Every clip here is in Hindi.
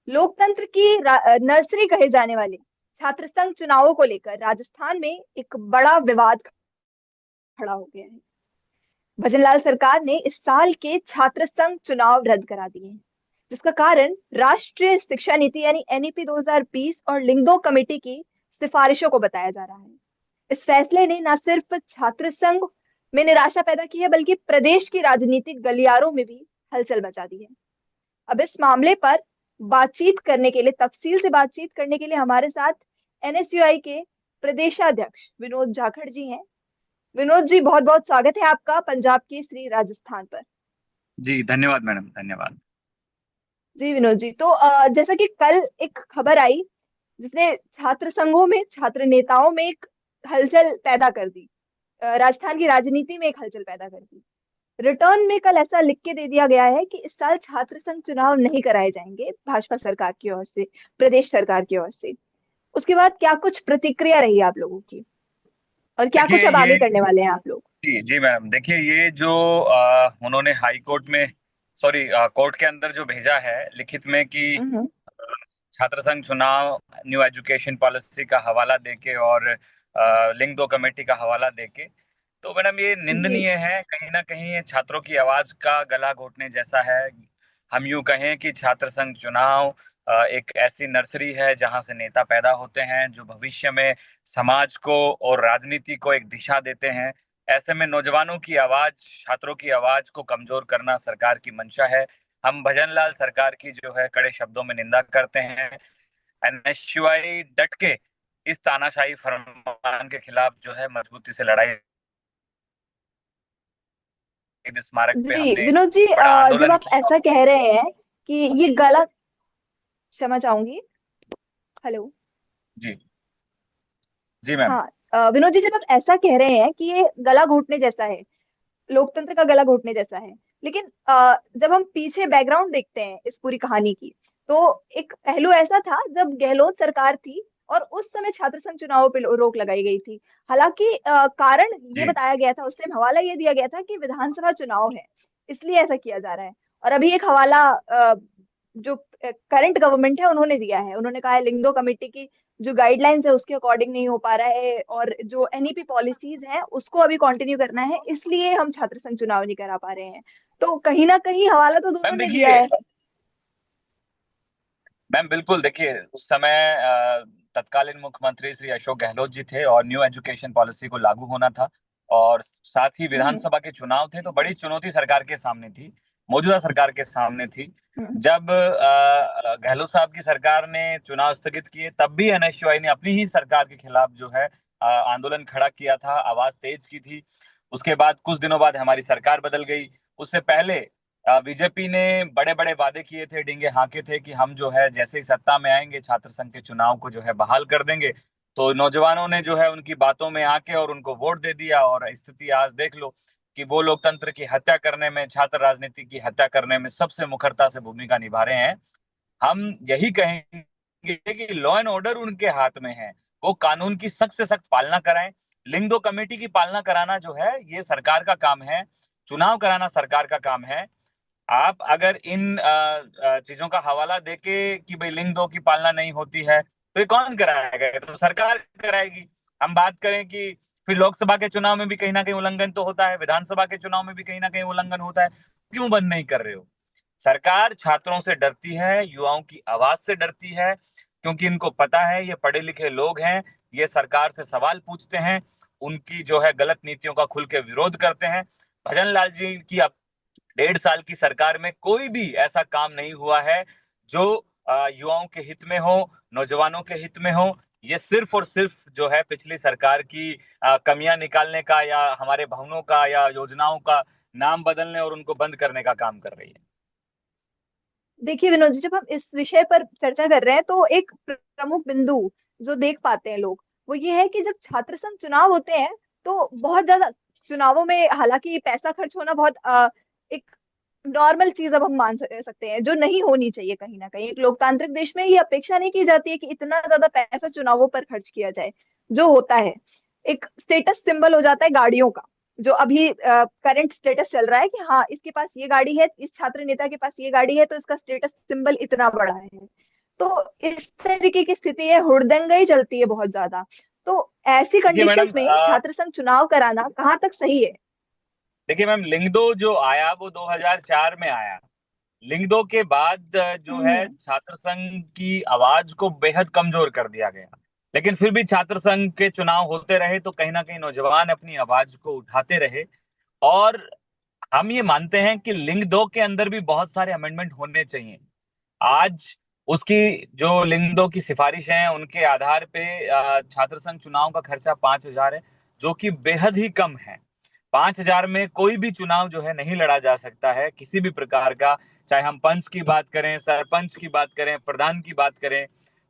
लोकतंत्र की नर्सरी कहे जाने वाले छात्र संघ चुनावों को लेकर राजस्थान में एक बड़ा विवाद खड़ा हो गया है। भजनलाल सरकार ने इस साल के छात्र संघ चुनाव रद्द करा दिए हैं, जिसका कारण राष्ट्रीय शिक्षा नीति यानी एनईपी 2020 और लिंगदो कमेटी की सिफारिशों को बताया जा रहा है। इस फैसले ने न सिर्फ छात्र संघ में निराशा पैदा की है, बल्कि प्रदेश की राजनीतिक गलियारों में भी हलचल मचा दी है। अब इस मामले पर बातचीत करने के लिए, तफसील से बातचीत करने के लिए हमारे साथ एनएसयूआई के प्रदेशाध्यक्ष विनोद जाखड़ जी हैं। विनोद जी, बहुत बहुत स्वागत है आपका पंजाब केसरी राजस्थान पर। जी धन्यवाद मैडम, धन्यवाद। जी विनोद जी, तो जैसा कि कल एक खबर आई जिसने छात्र संघों में, छात्र नेताओं में एक हलचल पैदा कर दी, राजस्थान की राजनीति में एक हलचल पैदा कर दी। रिटर्न में कल ऐसा लिख के दे दिया गया है कि इस साल छात्र संघ चुनाव नहीं कराए जाएंगे भाजपा सरकार की ओर से, प्रदेश सरकार की ओर से। उसके बाद क्या कुछ प्रतिक्रिया रही आप लोगों की, और क्या कुछ देखिए अब ये आगे करने वाले हैं आप लोग? जी जी मैडम, देखिए ये जो उन्होंने हाई कोर्ट में, सॉरी, कोर्ट के अंदर जो भेजा है लिखित में कि हम्म। छात्र संघ चुनाव न्यू एजुकेशन पॉलिसी का हवाला देके और लिंग दो कमेटी का हवाला देके, तो मैडम ये जी। निंदनीय है। कहीं ना कहीं ये छात्रों की आवाज का गला घोटने जैसा है। हम यूं कहें कि छात्र संघ चुनाव एक ऐसी नर्सरी है जहां से नेता पैदा होते हैं जो भविष्य में समाज को और राजनीति को एक दिशा देते हैं। ऐसे में नौजवानों की आवाज, छात्रों की आवाज को कमजोर करना सरकार की मंशा है। हम भजनलाल सरकार की जो है कड़े शब्दों में निंदा करते हैं। एनएसयूआई डट के इस तानाशाही फरमान के खिलाफ जो है मजबूती से लड़ाई, स्मारक पे जी हमने विनोद जी, बड़ा जब आंदोलन आप किया। ऐसा कह रहे हैं कि ये गला, क्षमा चाहूंगी। हेलो। जी जी मैम। हाँ, विनोद जी, जब आप ऐसा कह रहे हैं कि ये गला घोटने जैसा है, लोकतंत्र का गला घोटने जैसा है, लेकिन जब हम पीछे बैकग्राउंड देखते हैं इस पूरी कहानी की, तो एक पहलू ऐसा था जब गहलोत सरकार थी और उस समय छात्र संघ चुनावों पे रोक लगाई गई थी। हालांकि कारण ये जी बताया गया था, उस टाइम हवाला ये दिया गया था कि विधानसभा चुनाव है, इसलिए ऐसा किया जा रहा है। और अभी एक हवाला जो करंट गवर्नमेंट है उन्होंने दिया है, उन्होंने कहा है लिंगदो कमेटी की जो गाइडलाइंस है उसके अकॉर्डिंग नहीं हो पा रहा है, और जो एनईपी पॉलिसीज है उसको अभी कंटिन्यू करना है, इसलिए हम छात्र संघ चुनाव नहीं करा पा रहे हैं। तो कहीं ना कहीं हवाला तो दोनों मैम, ने दिया देखिए है। मैम, बिल्कुल देखिए, उस समय तत्कालीन मुख्यमंत्री श्री अशोक गहलोत जी थे और न्यू एजुकेशन पॉलिसी को लागू होना था, और साथ ही हम्म। विधानसभा के चुनाव थे। तो बड़ी चुनौती सरकार के सामने थी, मौजूदा सरकार के सामने थी। हम्म। जब गहलोत साहब की सरकार ने चुनाव स्थगित किए, तब भी एनएसयूआई ने अपनी ही सरकार के खिलाफ जो है आंदोलन खड़ा किया था, आवाज तेज की थी। उसके बाद कुछ दिनों बाद हमारी सरकार बदल गई। उससे पहले बीजेपी ने बड़े बड़े वादे किए थे, डींगे हाँके थे कि हम जो है जैसे ही सत्ता में आएंगे छात्र संघ के चुनाव को जो है बहाल कर देंगे। तो नौजवानों ने जो है उनकी बातों में आके और उनको वोट दे दिया, और स्थिति आज देख लो कि वो लोकतंत्र की हत्या करने में, छात्र राजनीति की हत्या करने में सबसे मुखरता से भूमिका निभा रहे हैं। हम यही कहेंगे कि लॉ एंड ऑर्डर उनके हाथ में है, वो कानून की सख्त से सख्त पालना कराएं। लिंग दो कमेटी की पालना कराना जो है ये सरकार का काम है, चुनाव कराना सरकार का काम है। आप अगर इन चीजों का हवाला देके कि भाई लिंग दो की पालना नहीं होती है, तो ये कौन कराएगा? ये तो सरकार कराएगी। हम बात करें कि फिर लोकसभा के चुनाव में भी कहीं ना कहीं उल्लंघन तो होता है, विधानसभा के चुनाव में भी कहीं ना कहीं उल्लंघन होता है, क्यों बंद नहीं कर रहे हो? सरकार छात्रों से डरती है, युवाओं की आवाज से डरती है, क्योंकि इनको पता है ये पढ़े लिखे लोग हैं, ये सरकार से सवाल पूछते हैं, उनकी जो है गलत नीतियों का खुल के विरोध करते हैं। भजन लाल जी की 1.5 साल की सरकार में कोई भी ऐसा काम नहीं हुआ है जो युवाओं के हित में हो, नौजवानों के हित में हो। ये सिर्फ और सिर्फ जो है पिछली सरकार की कमियां निकालने का, या हमारे भवनों का या योजनाओं का नाम बदलने और उनको बंद करने का काम कर रही है। देखिए विनोद जी, जब हम इस विषय पर चर्चा कर रहे हैं तो एक प्रमुख बिंदु जो देख पाते हैं लोग, वो ये है कि जब छात्र संघ चुनाव होते हैं तो बहुत ज्यादा चुनावों में, हालांकि पैसा खर्च होना बहुत एक नॉर्मल चीज अब हम मान सकते हैं, जो नहीं होनी चाहिए। कहीं ना कहीं एक लोकतांत्रिक देश में ये अपेक्षा नहीं की जाती है कि इतना ज्यादा पैसा चुनावों पर खर्च किया जाए। जो होता है एक स्टेटस सिंबल हो जाता है गाड़ियों का, जो अभी करंट स्टेटस चल रहा है कि हाँ इसके पास ये गाड़ी है, इस छात्र नेता के पास ये गाड़ी है, तो इसका स्टेटस सिंबल इतना बड़ा है। तो इस तरीके की स्थिति है, हुड़दंगई चलती है बहुत ज्यादा। तो ऐसी देखिए मैडम, कंडीशंस में छात्र संघ चुनाव कराना कहाँ तक सही है? देखिए मैम, लिंगदो जो आया वो 2004 में आया। लिंगदो के बाद जो है हम्म। छात्र संघ की आवाज को बेहद कमजोर कर दिया गया। लेकिन फिर भी छात्र संघ के चुनाव होते रहे तो कहीं ना कहीं नौजवान अपनी आवाज को उठाते रहे। और हम ये मानते हैं कि लिंग दो के अंदर भी बहुत सारे अमेंडमेंट होने चाहिए। आज उसकी जो लिंग दो की सिफारिश है उनके आधार पे छात्र संघ चुनाव का खर्चा 5,000 है, जो कि बेहद ही कम है। 5,000 में कोई भी चुनाव जो है नहीं लड़ा जा सकता है किसी भी प्रकार का। चाहे हम पंच की बात करें, सरपंच की बात करें, प्रधान की बात करें,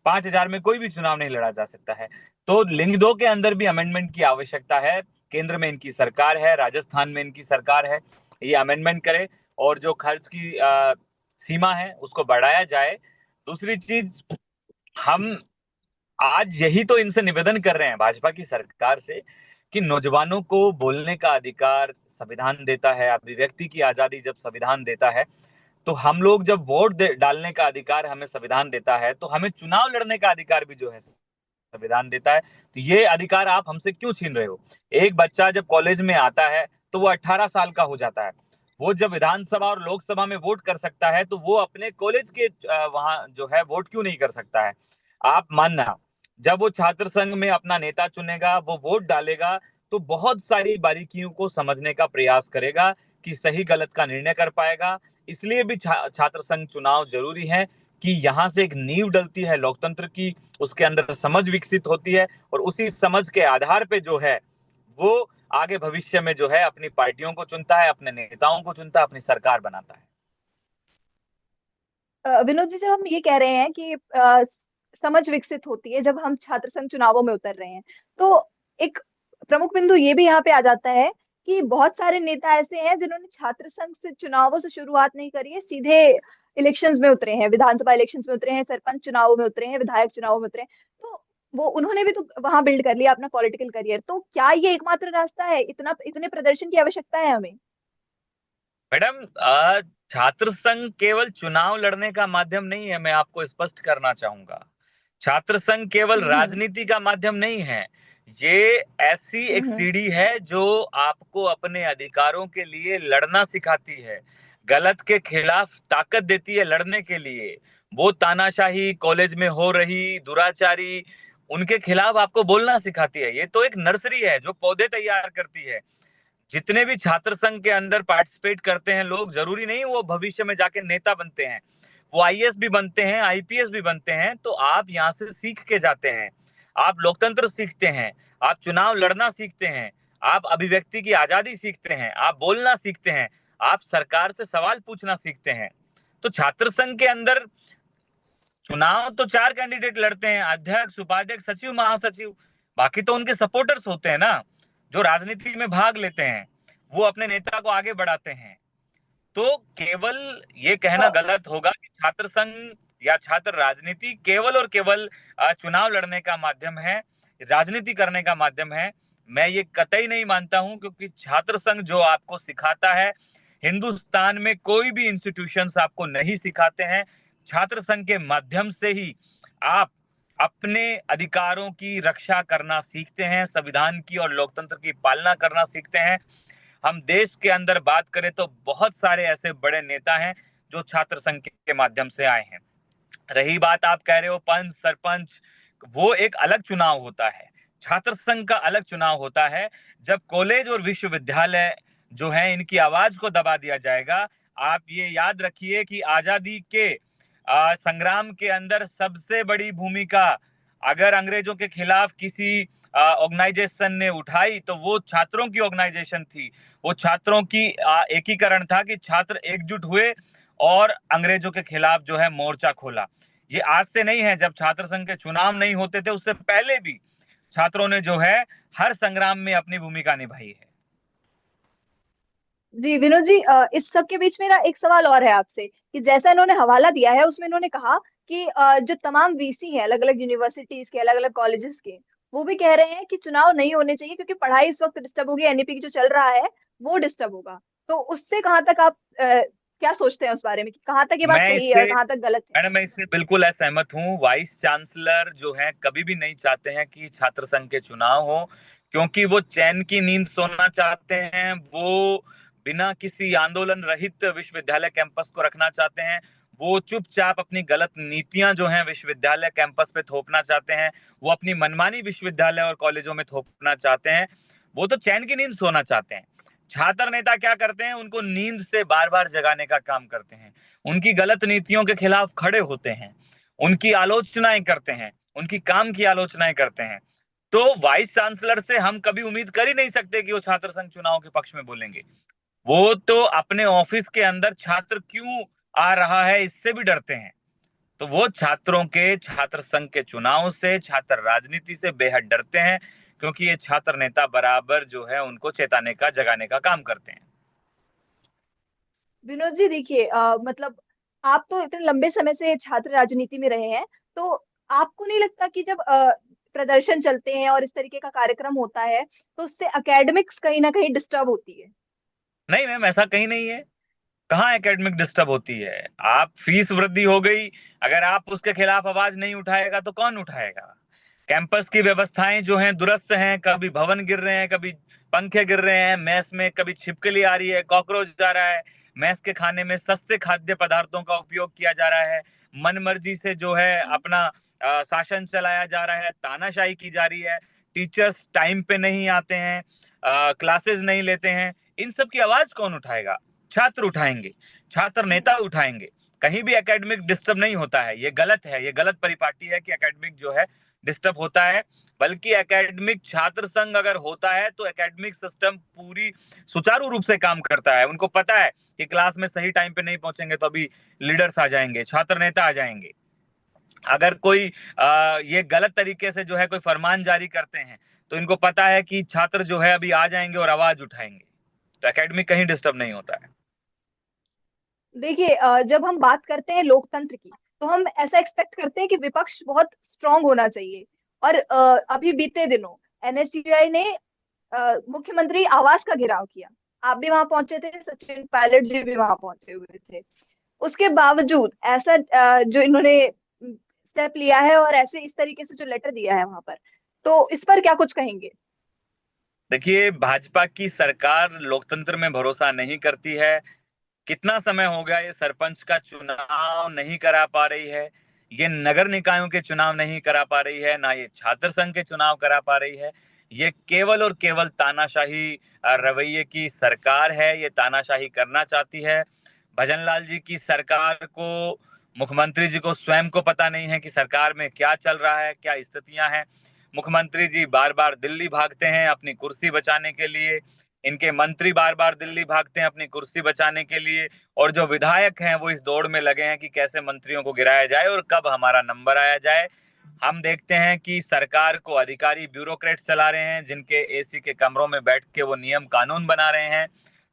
5,000 में कोई भी चुनाव नहीं लड़ा जा सकता है। तो लिंग दो के अंदर भी अमेंडमेंट की आवश्यकता है। केंद्र में इनकी सरकार है, राजस्थान में इनकी सरकार है, ये अमेंडमेंट करे और जो खर्च की सीमा है उसको बढ़ाया जाए। दूसरी चीज, हम आज यही तो इनसे निवेदन कर रहे हैं भाजपा की सरकार से कि नौजवानों को बोलने का अधिकार संविधान देता है, अभिव्यक्ति की आजादी जब संविधान देता है, तो हम लोग जब डालने का अधिकार हमें संविधान देता है, तो हमें चुनाव लड़ने का अधिकार भी जो है संविधान देता है। तो ये अधिकार आप हमसे क्यों छीन रहे हो? एक बच्चा जब कॉलेज में आता है तो वो 18 साल का हो जाता है। वो जब विधानसभा और लोकसभा में वोट कर सकता है तो वो अपने कॉलेज के वहां जो है वोट क्यों नहीं कर सकता है? आप मानना, जब वो छात्र संघ में अपना नेता चुनेगा, वो वोट डालेगा, तो बहुत सारी बारीकियों को समझने का प्रयास करेगा कि सही गलत का निर्णय कर पाएगा। इसलिए भी छात्र संघ चुनाव जरूरी है कि यहाँ से एक नींव डलती है लोकतंत्र की, उसके अंदर समझ विकसित होती है और उसी समझ के आधार पे जो है वो आगे भविष्य में जो है अपनी पार्टियों को चुनता है, अपने नेताओं को चुनता है, अपनी सरकार बनाता है। विनोद जी, जब हम ये कह रहे हैं कि समझ विकसित होती है जब हम छात्र संघ चुनावों में उतर रहे हैं, तो एक प्रमुख बिंदु ये भी यहाँ पे आ जाता है कि बहुत सारे नेता ऐसे हैं जिन्होंने छात्र संघ से चुनावों से शुरुआत नहीं करी है, सीधे इलेक्शंस में उतरे हैं, विधानसभा इलेक्शंस में उतरे हैं, सरपंच चुनावों में उतरे हैं, विधायक चुनावों में उतरे हैं। तो वो उन्होंने भी तो वहां बिल्ड कर लिया अपना पॉलिटिकल करियर। तो क्या ये एकमात्र रास्ता है? इतने प्रदर्शन की आवश्यकता है हमें? मैडम, छात्र संघ केवल चुनाव लड़ने का माध्यम नहीं है, मैं आपको स्पष्ट करना चाहूंगा। छात्र संघ केवल हम्म। राजनीति का माध्यम नहीं है। ये ऐसी एक हम्म। सीढ़ी है जो आपको अपने अधिकारों के लिए लड़ना सिखाती है, गलत के खिलाफ ताकत देती है लड़ने के लिए। वो तानाशाही कॉलेज में हो रही दुराचारी, उनके खिलाफ आपको बोलना सिखाती है। ये तो एक नर्सरी है जो पौधे तैयार करती है। जितने भी छात्र संघ के अंदर पार्टिसिपेट करते हैं लोग, जरूरी नहीं वो भविष्य में जाके नेता बनते हैं। वो आईएएस भी बनते हैं, आईपीएस भी बनते हैं। तो आप यहाँ से सीख के जाते हैं, आप लोकतंत्र सीखते हैं, आप चुनाव लड़ना सीखते हैं, आप अभिव्यक्ति की आजादी सीखते हैं, आप बोलना सीखते हैं, आप सरकार से सवाल पूछना सीखते हैं। तो छात्र संघ के अंदर चुनाव तो 4 कैंडिडेट लड़ते हैं, अध्यक्ष, उपाध्यक्ष, सचिव, महासचिव। बाकी तो उनके सपोर्टर्स होते हैं ना, जो राजनीति में भाग लेते हैं, वो अपने नेता को आगे बढ़ाते हैं। तो केवल ये कहना गलत होगा कि छात्र संघ या छात्र राजनीति केवल और केवल चुनाव लड़ने का माध्यम है, राजनीति करने का माध्यम है। मैं ये कतई नहीं मानता हूं, क्योंकि छात्र संघ जो आपको सिखाता है, हिंदुस्तान में कोई भी इंस्टीट्यूशंस आपको नहीं सिखाते हैं। छात्र संघ के माध्यम से ही आप अपने अधिकारों की रक्षा करना सीखते हैं, संविधान की और लोकतंत्र की पालना करना सीखते हैं। हम देश के अंदर बात करें तो बहुत सारे ऐसे बड़े नेता हैं जो छात्र संघ के माध्यम से आए हैं। रही बात आप कह रहे हो पंच सरपंच, वो एक अलग चुनाव होता है, छात्र संघ का अलग चुनाव होता है। जब कॉलेज और विश्वविद्यालय जो है इनकी आवाज को दबा दिया जाएगा। आप ये याद रखिए कि आजादी के संग्राम के अंदर सबसे बड़ी भूमिका अगर अंग्रेजों के खिलाफ किसी ऑर्गेनाइजेशन ने उठाई तो वो छात्रों की ऑर्गेनाइजेशन थी। वो छात्रों की एकीकरण था कि छात्र एकजुट हुए और अंग्रेजों के खिलाफ जो है मोर्चा खोला। ये आज से नहीं है, जब छात्र संघ के चुनाव नहीं होते थे उससे पहले भी छात्रों ने जो है हर संग्राम में अपनी भूमिका निभाई है। जी विनोद जी, इस सब के बीच में ना एक सवाल और है आपसे कि जैसा इन्होंने हवाला दिया है उसमें इन्होंने कहा कि जो तमाम वीसी हैं अलग अलग यूनिवर्सिटीज के, अलग अलग कॉलेजेस के, वो भी कह रहे हैं कि चुनाव नहीं होने चाहिए क्योंकि पढ़ाई इस वक्त डिस्टर्ब होगी, एनईपी जो चल रहा है वो डिस्टर्ब होगा। तो उससे कहाँ तक आप क्या सोचते हैं उस बारे में कि कहाँ तक ये बात मैं सही है इससे और कहाँ तक गलत है? मैडम मैं इससे बिल्कुल असहमत हूँ। वाइस चांसलर जो है कभी भी नहीं चाहते हैं कि छात्र संघ के चुनाव हो, क्योंकि वो चैन की नींद सोना चाहते हैं। वो बिना किसी आंदोलन रहित विश्वविद्यालय कैंपस को रखना चाहते हैं। वो चुपचाप अपनी गलत नीतियां जो हैं विश्वविद्यालय कैंपस पे थोपना चाहते हैं। वो अपनी मनमानी विश्वविद्यालय और कॉलेजों में थोपना चाहते हैं। वो तो चैन की नींद सोना चाहते हैं। छात्र नेता क्या करते हैं, उनको नींद से बार बार जगाने का काम करते हैं। उनकी गलत नीतियों के खिलाफ खड़े होते हैं, उनकी आलोचनाएं करते हैं, उनकी काम की आलोचनाएं करते हैं। तो वाइस चांसलर से हम कभी उम्मीद कर ही नहीं सकते कि वो छात्र संघ चुनाव के पक्ष में बोलेंगे। वो तो अपने ऑफिस के अंदर छात्र क्यों आ रहा है इससे भी डरते हैं। तो वो छात्रों के, छात्र संघ के चुनाव से, छात्र राजनीति से बेहद डरते हैं, क्योंकि ये छात्र नेता बराबर जो है उनको चेताने का, जगाने का काम करते हैं। विनोद जी देखिए, मतलब आप तो इतने लंबे समय से छात्र राजनीति में रहे हैं, तो आपको नहीं लगता कि जब प्रदर्शन चलते हैं और इस तरीके का कार्यक्रम होता है तो उससे एकेडमिक्स कहीं ना कहीं डिस्टर्ब होती है? नहीं मैम, ऐसा कहीं नहीं है। कहाँ एकेडमिक डिस्टर्ब होती है? आप फीस वृद्धि हो गई, अगर आप उसके खिलाफ आवाज नहीं उठाएगा तो कौन उठाएगा? कैंपस की व्यवस्थाएं जो हैं दुरुस्त हैं, कभी भवन गिर रहे हैं, कभी पंखे गिर रहे हैं, मैस में कभी छिपकली आ रही है, कॉकरोच जा रहा है, मैस के खाने में सस्ते खाद्य पदार्थों का उपयोग किया जा रहा है, मन मर्जी से जो है अपना शासन चलाया जा रहा है, तानाशाही की जा रही है, टीचर्स टाइम पे नहीं आते हैं, क्लासेस नहीं लेते हैं। इन सब की आवाज कौन उठाएगा? छात्र उठाएंगे, छात्र नेता उठाएंगे। कहीं भी एकेडमिक डिस्टर्ब नहीं होता है। ये गलत है, ये गलत परिपाटी है कि एकेडमिक जो है डिस्टर्ब होता है। बल्कि एकेडमिक छात्र संघ अगर होता है तो एकेडमिक सिस्टम पूरी सुचारू रूप से काम करता है। उनको पता है कि क्लास में सही टाइम पे नहीं पहुंचेंगे तो अभी लीडर्स आ जाएंगे, छात्र नेता आ जाएंगे। अगर कोई ये गलत तरीके से जो है कोई फरमान जारी करते हैं तो इनको पता है कि छात्र जो है अभी आ जाएंगे और आवाज उठाएंगे। तो एकेडमिक कहीं डिस्टर्ब नहीं होता है। देखिए, जब हम बात करते हैं लोकतंत्र की तो हम ऐसा एक्सपेक्ट करते हैं कि विपक्ष बहुत स्ट्रांग होना चाहिए। और अभी बीते दिनों एनएसयूआई ने मुख्यमंत्री आवास का घेराव किया। आप भी वहां पहुंचे थे, सचिन पायलट जी भी वहां पहुंचे हुए थे। उसके बावजूद ऐसा जो इन्होंने स्टेप लिया है और ऐसे इस तरीके से जो लेटर दिया है वहां पर, तो इस पर क्या कुछ कहेंगे? देखिए, भाजपा की सरकार लोकतंत्र में भरोसा नहीं करती है। कितना समय हो गया ये सरपंच का चुनाव नहीं करा पा रही है, ये नगर निकायों के चुनाव नहीं करा पा रही है, ना ये छात्र संघ के चुनाव करा पा रही है। ये केवल और केवल तानाशाही रवैये की सरकार है। ये तानाशाही करना चाहती है। भजनलाल जी की सरकार को, मुख्यमंत्री जी को स्वयं को पता नहीं है कि सरकार में क्या चल रहा है, क्या स्थितियां हैं। मुख्यमंत्री जी बार बार दिल्ली भागते हैं अपनी कुर्सी बचाने के लिए, इनके मंत्री बार बार दिल्ली भागते हैं अपनी कुर्सी बचाने के लिए, और जो विधायक हैं वो इस दौड़ में लगे हैं कि कैसे मंत्रियों को गिराया जाए और कब हमारा नंबर आया जाए। हम देखते हैं कि सरकार को अधिकारी ब्यूरोक्रेट चला रहे हैं, जिनके एसी के कमरों में बैठ के वो नियम कानून बना रहे हैं।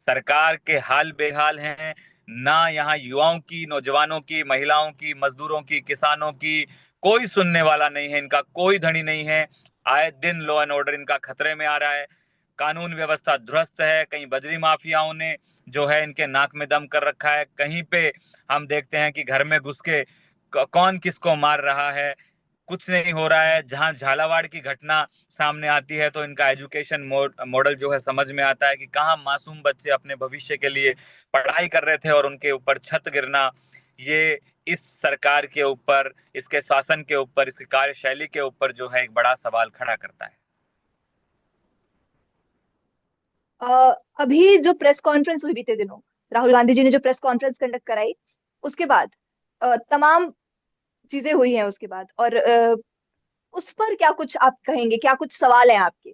सरकार के हाल बेहाल हैं। ना यहाँ युवाओं की, नौजवानों की, महिलाओं की, मजदूरों की, किसानों की कोई सुनने वाला नहीं है, इनका कोई धनी नहीं है। आए दिन लॉ एंड ऑर्डर इनका खतरे में आ रहा है। कानून व्यवस्था ध्वस्त है। कहीं बजरी माफियाओं ने जो है इनके नाक में दम कर रखा है, कहीं पे हम देखते हैं कि घर में घुस के कौन किसको मार रहा है, कुछ नहीं हो रहा है। जहां झालावाड़ की घटना सामने आती है तो इनका एजुकेशन मॉडल जो है समझ में आता है कि कहाँ मासूम बच्चे अपने भविष्य के लिए पढ़ाई कर रहे थे और उनके ऊपर छत गिरना। ये इस सरकार के ऊपर, इसके शासन के ऊपर, इसकी कार्यशैली के ऊपर जो है एक बड़ा सवाल खड़ा करता है। अभी जो प्रेस कॉन्फ्रेंस हुई बीते दिनों, राहुल गांधी जी ने जो प्रेस कॉन्फ्रेंस कंडक्ट कराई, उसके बाद तमाम चीजें हुई हैं उसके बाद, और उस पर क्या कुछ आप कहेंगे, क्या कुछ सवाल हैं आपके?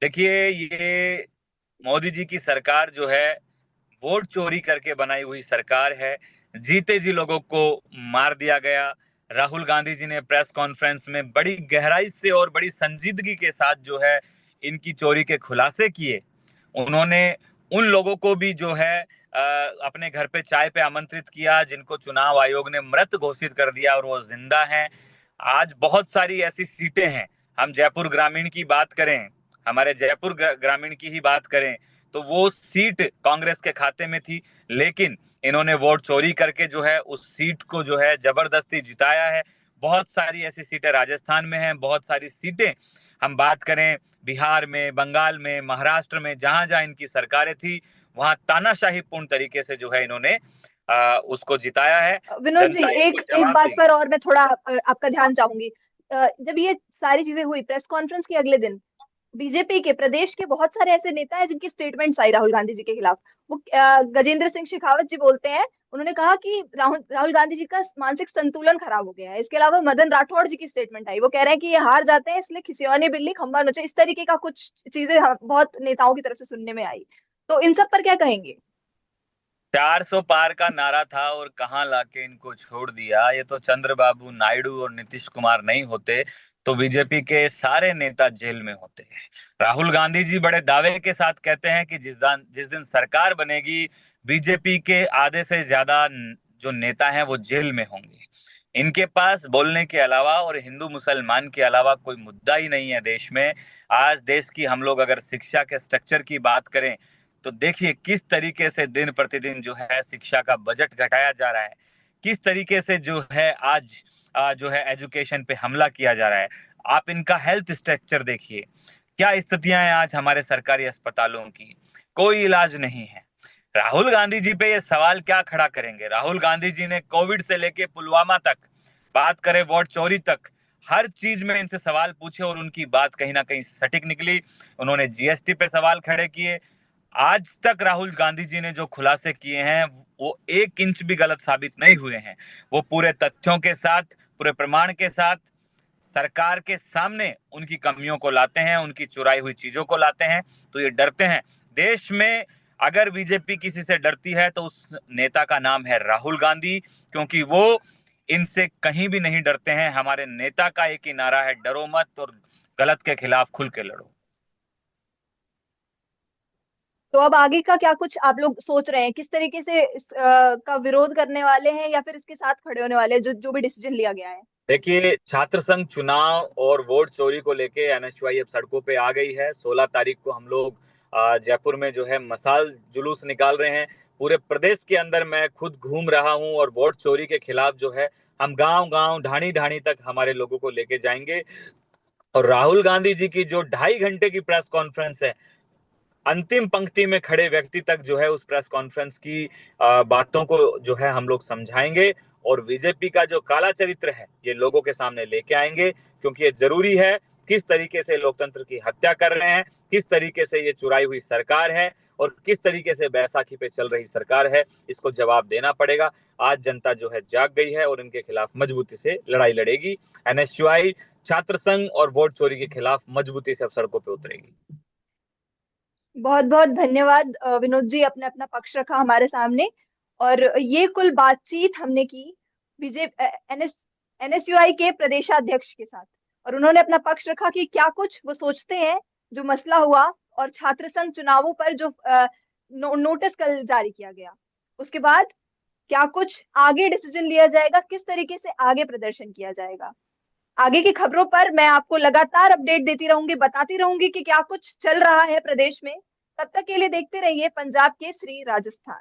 देखिए, ये मोदी जी की सरकार जो है वोट चोरी करके बनाई हुई सरकार है। जीते जी लोगों को मार दिया गया। राहुल गांधी जी ने प्रेस कॉन्फ्रेंस में बड़ी गहराई से और बड़ी संजीदगी के साथ जो है इनकी चोरी के खुलासे किए। उन्होंने उन लोगों को भी जो है अपने घर पे चाय पे आमंत्रित किया जिनको चुनाव आयोग ने मृत घोषित कर दिया और वो जिंदा हैं। आज बहुत सारी ऐसी सीटें हैं। हम जयपुर ग्रामीण की बात करें, हमारे जयपुर ग्रामीण की ही बात करें, तो वो सीट कांग्रेस के खाते में थी। लेकिन इन्होंने वोट चोरी करके जो है उस सीट को जो है जबरदस्ती जिताया है। बहुत सारी ऐसी सीटें राजस्थान में हैं, बहुत सारी सीटें हम बात करें बिहार में, बंगाल में, महाराष्ट्र में, जहां जहां इनकी सरकारें थी वहां तानाशाही पूर्ण तरीके से जो है इन्होंने उसको जिताया है। विनोद जी, जनता इनको एक एक जवाब बात देगी। पर और मैं थोड़ा आपका ध्यान चाहूंगी। जब ये सारी चीजें हुई, प्रेस कॉन्फ्रेंस के अगले दिन बीजेपी के प्रदेश के बहुत सारे ऐसे नेता हैं जिनकी स्टेटमेंट्स आई राहुल गांधी जी के खिलाफ। वो गजेंद्र सिंह शेखावत जी बोलते हैं, उन्होंने कहा कि राहुल राहुल गांधी जी का मानसिक संतुलन खराब हो गया है। इसके अलावा मदन राठौड़ जी की स्टेटमेंट आई, वो कह रहे हैं कि ये हार जाते हैं इसलिए खिसियानी बिल्ली खंबा नोचे, इस तरीके का कुछ चीजें बहुत नेताओं की तरफ से सुनने में आई। तो इन सब पर क्या कहेंगे? 400 पार का नारा था और कहाँ लाके इनको छोड़ दिया। ये तो चंद्रबाबू नायडू और नीतीश कुमार नहीं होते तो बीजेपी के सारे नेता जेल में होते हैं। राहुल गांधी जी बड़े दावे के साथ कहते हैं कि जिस दिन सरकार बनेगी बीजेपी के आधे से ज्यादा जो नेता हैं वो जेल में होंगे। इनके पास बोलने के अलावा और हिंदू मुसलमान के अलावा कोई मुद्दा ही नहीं है देश में। आज देश की हम लोग अगर शिक्षा के स्ट्रक्चर की बात करें तो देखिए किस तरीके से दिन प्रतिदिन जो है शिक्षा का बजट घटाया जा रहा है, किस तरीके से जो है आज जो है एजुकेशन पे हमला किया जा रहा है। आप इनका हेल्थ स्ट्रक्चर देखिए, क्या स्थितियां हैं आज हमारे सरकारी अस्पतालों की, कोई इलाज नहीं है। राहुल गांधी जी पे ये सवाल क्या खड़ा करेंगे? राहुल गांधी जी ने कोविड से लेके पुलवामा तक, बात करें वोट चोरी तक, हर चीज में इनसे सवाल पूछे और उनकी बात कहीं ना कहीं सटीक निकली। उन्होंने जीएसटी पे सवाल खड़े किए। आज तक राहुल गांधी जी ने जो खुलासे किए हैं वो 1 इंच भी गलत साबित नहीं हुए हैं। वो पूरे तथ्यों के साथ, पूरे प्रमाण के साथ सरकार के सामने उनकी कमियों को लाते हैं, उनकी चुराई हुई चीजों को लाते हैं। तो ये डरते हैं। देश में अगर बीजेपी किसी से डरती है तो उस नेता का नाम है राहुल गांधी, क्योंकि वो इनसे कहीं भी नहीं डरते हैं। हमारे नेता का एक ही नारा है, डरो मत और गलत के खिलाफ खुल के लड़ो। तो अब आगे का क्या कुछ आप लोग सोच रहे हैं? किस तरीके से इस का विरोध करने वाले हैं या फिर इसके साथ खड़े होने वाले हैं, जो जो भी डिसीजन लिया गया है? देखिए, छात्र संघ चुनाव और वोट चोरी को लेके एनएसयूआई अब सड़कों पे आ गई है। 16 तारीख को हम लोग जयपुर में जो है मसाल जुलूस निकाल रहे हैं। पूरे प्रदेश के अंदर मैं खुद घूम रहा हूं और वोट चोरी के खिलाफ जो है हम गांव गांव, ढाणी ढाणी तक हमारे लोगों को लेके जाएंगे। और राहुल गांधी जी की जो 2.5 घंटे की प्रेस कॉन्फ्रेंस है, अंतिम पंक्ति में खड़े व्यक्ति तक जो है उस प्रेस कॉन्फ्रेंस की बातों को जो है हम लोग समझाएंगे और बीजेपी का जो काला चरित्र है ये लोगों के सामने लेके आएंगे, क्योंकि ये जरूरी है। किस तरीके से लोकतंत्र की हत्या कर रहे हैं, किस तरीके से ये चुराई हुई सरकार है और किस तरीके से बैसाखी पे चल रही सरकार है, इसको जवाब देना पड़ेगा। आज जनता जो है जाग गई है और इनके खिलाफ मजबूती से लड़ाई लड़ेगी। एनएसयूआई छात्र संघ और वोट चोरी के खिलाफ मजबूती से अब सड़कों पर उतरेगी। बहुत बहुत धन्यवाद विनोद जी, अपने अपना पक्ष रखा हमारे सामने। और ये कुल बातचीत हमने की बीजेपी एनएसयूआई के प्रदेशाध्यक्ष के साथ, और उन्होंने अपना पक्ष रखा कि क्या कुछ वो सोचते हैं जो मसला हुआ, और छात्र संघ चुनावों पर जो नोटिस कल जारी किया गया उसके बाद क्या कुछ आगे डिसीजन लिया जाएगा, किस तरीके से आगे प्रदर्शन किया जाएगा। आगे की खबरों पर मैं आपको लगातार अपडेट देती रहूंगी, बताती रहूंगी कि क्या कुछ चल रहा है प्रदेश में। तब तक के लिए देखते रहिए पंजाब केसरी राजस्थान।